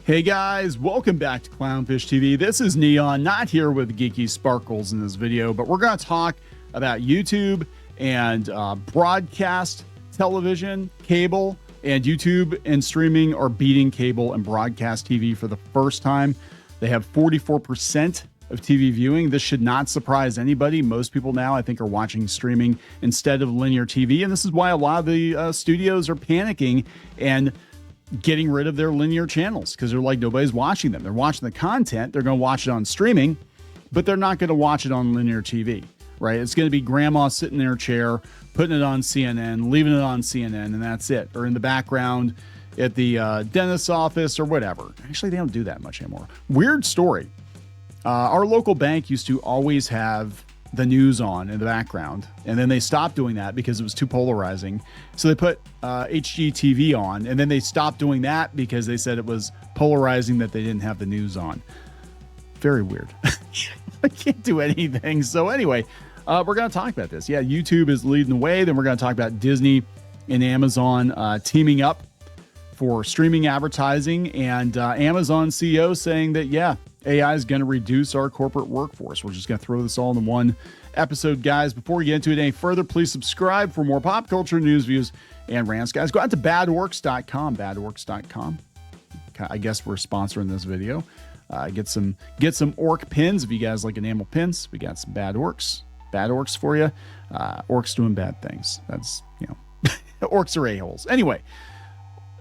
Hey guys, welcome back to Clownfish TV. This is Kneon, not here with Geeky Sparkles in this video, but we're going to talk about YouTube and broadcast television, cable, and YouTube and streaming are beating cable and broadcast TV for the first time. They have 44% of TV viewing. This should not surprise anybody. Most people now, I think, are watching streaming instead of linear TV, and this is why a lot of the studios are panicking and getting rid of their linear channels, because they're like, nobody's watching them. They're watching the content. They're going to watch it on streaming, but they're not going to watch it on linear TV, right? It's going to be grandma sitting in her chair, putting it on CNN, leaving it on CNN, and that's it. Or in the background at the dentist's office or whatever. Actually, they don't do that much anymore. Weird story. Our local bank used to always have the news on in the background, and then they stopped doing that because it was too polarizing. So they put HGTV on, and then they stopped doing that because they said it was polarizing that they didn't have the news on. Very weird. I can't do anything. So anyway, we're going to talk about this. Yeah, YouTube is leading the way. Then we're going to talk about Disney and Amazon teaming up for streaming advertising, and Amazon CEO saying that, yeah, AI is going to reduce our corporate workforce. We're just going to throw this all in one episode, guys. Before we get into it any further, please subscribe for more pop culture news, views, and rants, guys. Go out to badworks.com, badworks.com. I guess we're sponsoring this video. Get some orc pins. If you guys like enamel pins, we got some bad orcs for you. Orcs doing bad things. That's, orcs are a-holes. Anyway,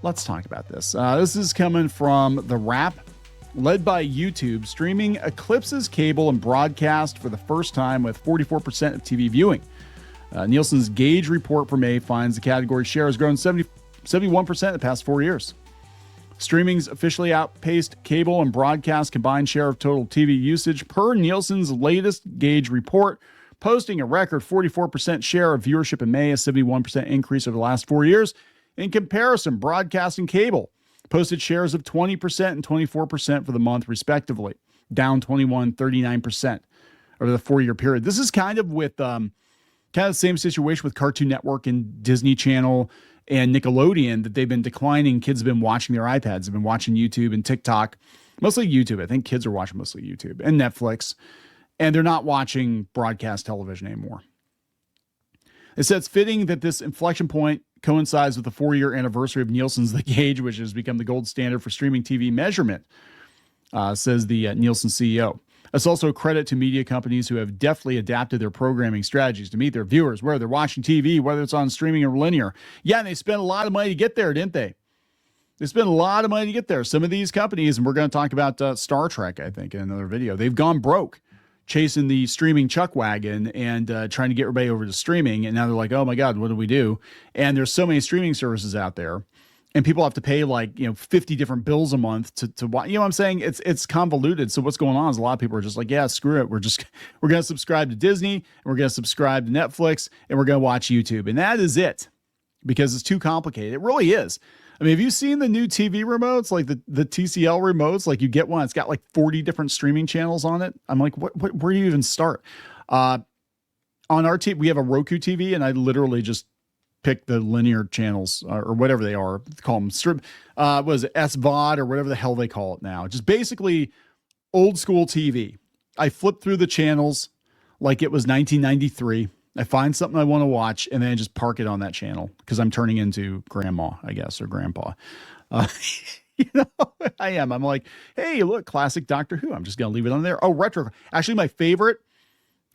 let's talk about this. This is coming from The Wrap. Led by YouTube, streaming eclipses cable and broadcast for the first time with 44% of TV viewing. Nielsen's Gauge report for May finds the category share has grown 71% in the past 4 years. Streaming's officially outpaced cable and broadcast combined share of total TV usage per Nielsen's latest Gauge report, posting a record 44% share of viewership in May, a 71% increase over the last 4 years. In comparison, broadcast and cable posted shares of 20% and 24% for the month, respectively, down 21, 39% over the 4-year period. This is kind of with kind of the same situation with Cartoon Network and Disney Channel and Nickelodeon, that they've been declining. Kids have been watching their iPads, have been watching YouTube and TikTok, mostly YouTube. I think kids are watching mostly YouTube and Netflix, and they're not watching broadcast television anymore. It says it's fitting that this inflection point coincides with the 4-year anniversary of Nielsen's The Gauge, which has become the gold standard for streaming TV measurement, says the Nielsen CEO. It's also a credit to media companies who have deftly adapted their programming strategies to meet their viewers, whether they're watching TV, whether it's on streaming or linear. Yeah, and they spent a lot of money to get there, didn't they? They spent a lot of money to get there. Some of these companies, and we're going to talk about Star Trek, I think, in another video, they've gone broke chasing the streaming chuck wagon and trying to get everybody over to streaming. And now they're like, oh my God, what do we do? And there's so many streaming services out there, and people have to pay 50 different bills a month to watch. You know what I'm saying? It's convoluted. So what's going on is a lot of people are just like, yeah, screw it. We're going to subscribe to Disney, and we're going to subscribe to Netflix, and we're going to watch YouTube. And that is it, because it's too complicated. It really is. I mean, have you seen the new TV remotes, like the TCL remotes? Like, you get one, it's got like 40 different streaming channels on it. I'm like, where do you even start? On our TV, we have a Roku TV, and I literally just pick the linear channels or whatever they are. Call them strip. What is it, SVOD or whatever the hell they call it now? Just basically old school TV. I flip through the channels like it was 1993. I find something I want to watch, and then I just park it on that channel because I'm turning into grandma, I guess, or grandpa. I am. I'm like, hey, look, classic Doctor Who. I'm just going to leave it on there. Oh, Retro. Actually, my favorite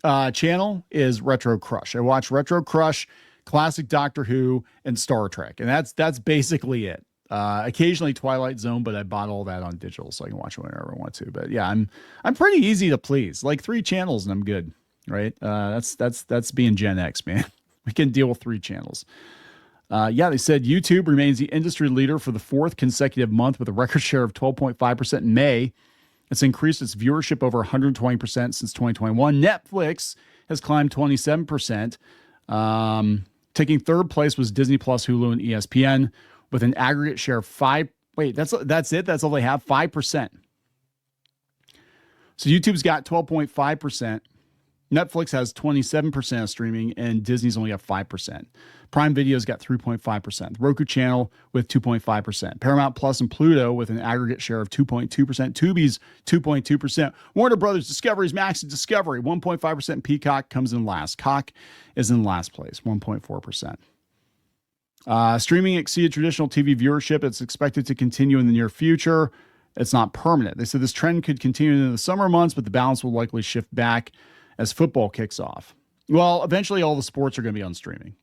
channel is Retro Crush. I watch Retro Crush, classic Doctor Who, and Star Trek. And that's basically it. Occasionally Twilight Zone, but I bought all that on digital so I can watch it whenever I want to. But yeah, I'm pretty easy to please. Like 3 channels and I'm good. Right? That's being Gen X, man. We can deal with 3 channels. Yeah, they said YouTube remains the industry leader for the 4th consecutive month with a record share of 12.5% in May. It's increased its viewership over 120% since 2021. Netflix has climbed 27%. Taking 3rd place was Disney Plus, Hulu, and ESPN with an aggregate share of 5. Wait, that's it? That's all they have? 5%. So YouTube's got 12.5%. Netflix has 27% of streaming, and Disney's only got 5%. Prime Video's got 3.5%. Roku Channel with 2.5%. Paramount Plus and Pluto with an aggregate share of 2.2%. Tubi's 2.2%. Warner Brothers Discovery's Max and Discovery 1.5%. And Peacock comes in last. Cock is in last place, 1.4%. Streaming exceeded traditional TV viewership. It's expected to continue in the near future. It's not permanent. They said this trend could continue into the summer months, but the balance will likely shift back as football kicks off. Well, eventually all the sports are going to be on streaming.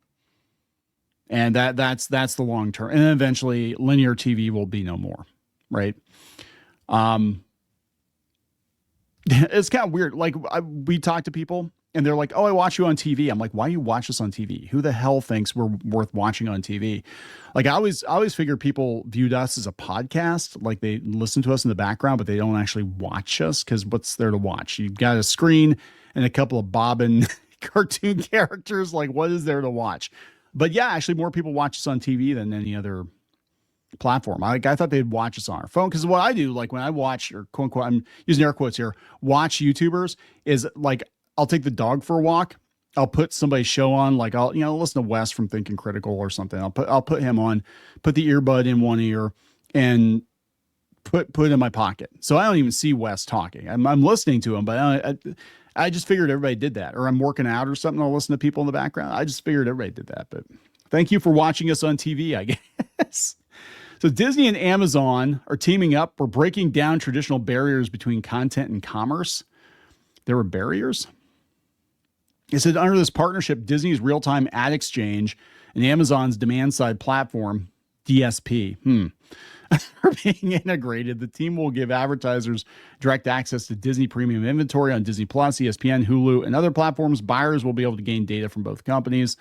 And that's the long term. And then eventually linear TV will be no more, right? It's kind of weird. Like we talk to people and they're like, "Oh, I watch you on TV." I'm like, "Why do you watch us on TV? Who the hell thinks we're worth watching on TV?" Like I always figured people viewed us as a podcast, like they listen to us in the background, but they don't actually watch us because what's there to watch? You've got a screen and a couple of bobbin cartoon characters. Like what is there to watch? But yeah, actually more people watch us on TV than any other platform. I thought they'd watch us on our phone. Because what I do, like when I watch, or quote unquote, I'm using air quotes here, watch YouTubers, is like I'll take the dog for a walk. I'll put somebody's show on, like I'll listen to Wes from Thinking Critical or something. I'll put him on, put the earbud in one ear, and put it in my pocket. So I don't even see Wes talking. I'm listening to him, but I just figured everybody did that. Or I'm working out or something, I'll listen to people in the background. I just figured everybody did that. But thank you for watching us on TV, I guess. So Disney and Amazon are teaming up for breaking down traditional barriers between content and commerce. There were barriers? It said under this partnership, Disney's real-time ad exchange and Amazon's demand-side platform, DSP, are being integrated. The team will give advertisers direct access to Disney premium inventory on Disney Plus, ESPN, Hulu, and other platforms. Buyers will be able to gain data from both companies.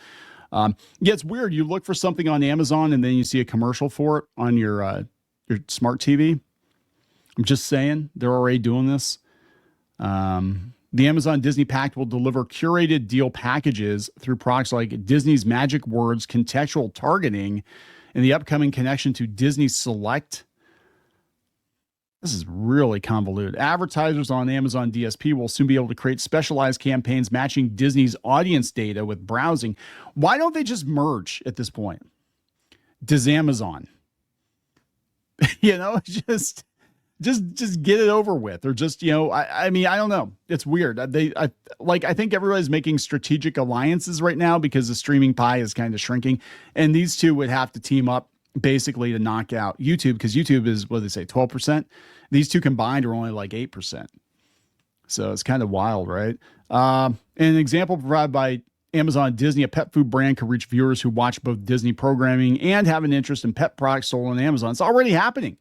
Yeah, it's weird. You look for something on Amazon and then you see a commercial for it on your smart TV. I'm just saying they're already doing this. The Amazon Disney Pact will deliver curated deal packages through products like Disney's Magic Words contextual targeting and the upcoming connection to Disney Select. This is really convoluted. Advertisers on Amazon DSP will soon be able to create specialized campaigns matching Disney's audience data with browsing. Why don't they just merge at this point? Does Amazon? Just get it over with, or just, I mean, I don't know. It's weird. I think everybody's making strategic alliances right now because the streaming pie is kind of shrinking. And these two would have to team up basically to knock out YouTube, because YouTube is, what do they say, 12%? These two combined are only like 8%. So it's kind of wild, right? An example provided by Amazon Disney, a pet food brand could reach viewers who watch both Disney programming and have an interest in pet products sold on Amazon. It's already happening.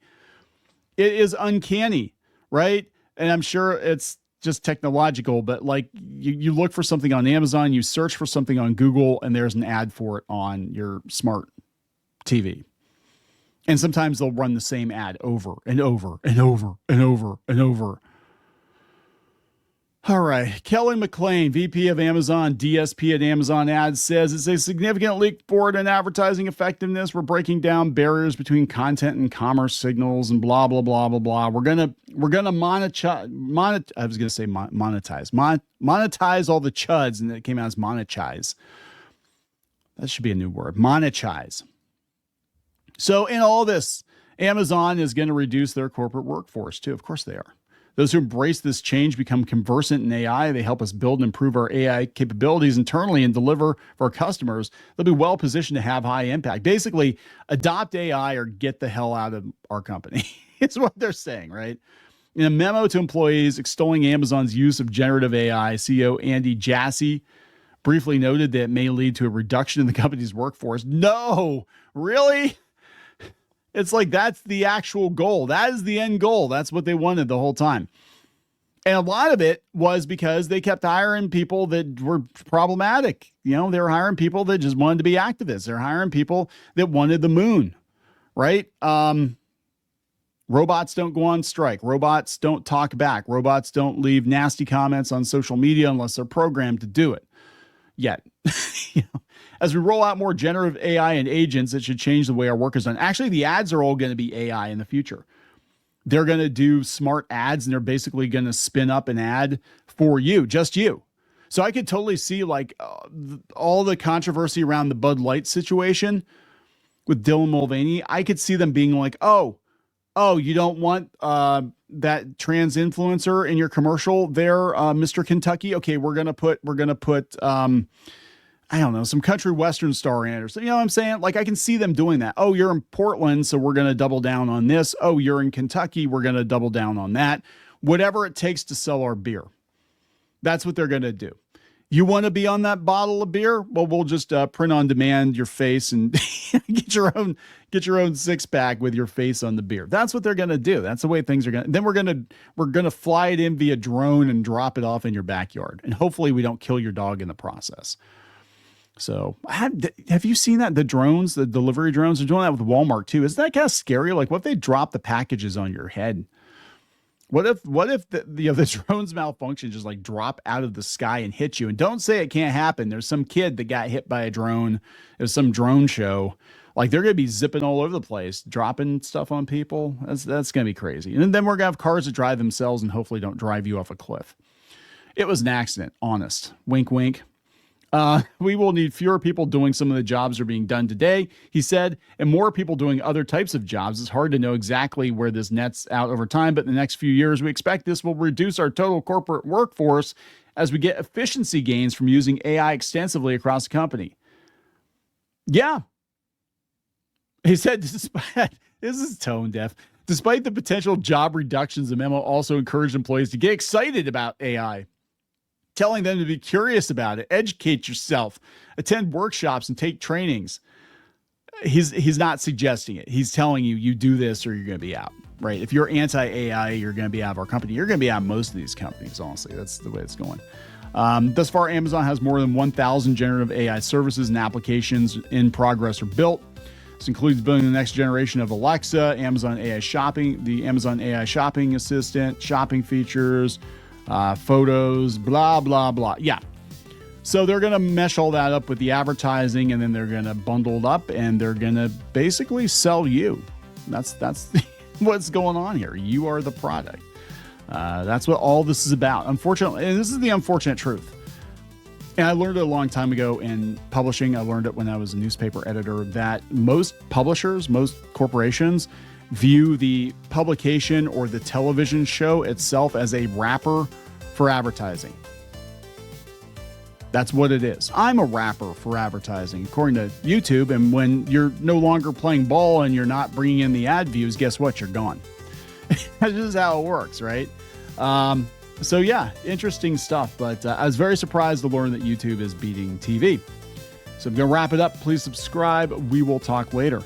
It is uncanny, right? And I'm sure it's just technological, but like you look for something on Amazon, you search for something on Google, and there's an ad for it on your smart TV. And sometimes they'll run the same ad over and over and over and over and over. All right. Kelly McLean, VP of Amazon DSP at Amazon Ads, says it's a significant leap forward in advertising effectiveness. We're breaking down barriers between content and commerce signals and blah, blah, blah, blah, blah. We're going to monetize all the chuds, and it came out as monetize. That should be a new word. Monetize. So in all this, Amazon is going to reduce their corporate workforce too. Of course they are. Those who embrace this change become conversant in AI. They help us build and improve our AI capabilities internally and deliver for our customers. They'll be well positioned to have high impact. Basically, adopt AI or get the hell out of our company. It's what they're saying, right? In a memo to employees extolling Amazon's use of generative AI, CEO Andy Jassy briefly noted that it may lead to a reduction in the company's workforce. No, really? It's like that's the actual goal. That is the end goal. That's what they wanted the whole time. And a lot of it was because they kept hiring people that were problematic. They were hiring people that just wanted to be activists. They're hiring people that wanted the moon, right? Robots don't go on strike. Robots don't talk back. Robots don't leave nasty comments on social media unless they're programmed to do it. Yet, as we roll out more generative AI and agents, it should change the way our work is done. Actually, the ads are all going to be AI in the future. They're going to do smart ads, and they're basically going to spin up an ad for you, just you. So I could totally see like all the controversy around the Bud Light situation with Dylan Mulvaney. I could see them being like, oh, you don't want that trans influencer in your commercial there, Mr. Kentucky. Okay, we're gonna put I don't know, some country western star in it or something. You know what I'm saying? Like I can see them doing that. Oh, you're in Portland, so we're gonna double down on this. Oh, you're in Kentucky, we're gonna double down on that. Whatever it takes to sell our beer. That's what they're gonna do. You want to be on that bottle of beer? Well, we'll just print on demand your face and get your own 6-pack with your face on the beer. That's what they're going to do. That's the way things are going to. Then we're going to fly it in via drone and drop it off in your backyard. And hopefully we don't kill your dog in the process. So have you seen that? The drones, the delivery drones are doing that with Walmart too. Isn't that kind of scary? Like what if they drop the packages on your head? What if the drones malfunction, just like drop out of the sky and hit you? And don't say it can't happen. There's some kid that got hit by a drone. There's some drone show. Like they're going to be zipping all over the place, dropping stuff on people. That's going to be crazy. And then we're going to have cars that drive themselves and hopefully don't drive you off a cliff. It was an accident. Honest. Wink, wink. We will need fewer people doing some of the jobs that are being done today, he said, and more people doing other types of jobs. It's hard to know exactly where this nets out over time, but in the next few years, we expect this will reduce our total corporate workforce as we get efficiency gains from using AI extensively across the company. Yeah. He said, despite, this is tone deaf, despite the potential job reductions, the memo also encouraged employees to get excited about AI, telling them to be curious about it, educate yourself, attend workshops, and take trainings. He's not suggesting it. He's telling you do this or you're going to be out, right? If you're anti-AI, you're going to be out of our company. You're going to be out of most of these companies, honestly. That's the way it's going. Thus far, Amazon has more than 1,000 generative AI services and applications in progress or built. This includes building the next generation of Alexa, Amazon AI Shopping, the Amazon AI Shopping Assistant, shopping features, photos, blah, blah, blah. Yeah. So they're going to mesh all that up with the advertising, and then they're going to bundle it up, and they're going to basically sell you. That's what's going on here. You are the product. That's what all this is about. Unfortunately, and this is the unfortunate truth. And I learned it a long time ago in publishing. I learned it when I was a newspaper editor that most publishers, most corporations view the publication or the television show itself as a wrapper for advertising. That's what it is. I'm a wrapper for advertising, according to YouTube. And when you're no longer playing ball and you're not bringing in the ad views, guess what? You're gone. That's just how it works, right? So yeah, interesting stuff. But I was very surprised to learn that YouTube is beating TV. So I'm going to wrap it up. Please subscribe. We will talk later.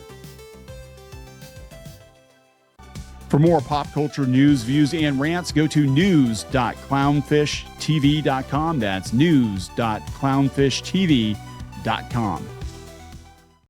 For more pop culture news, views, and rants, go to news.clownfishtv.com. That's news.clownfishtv.com.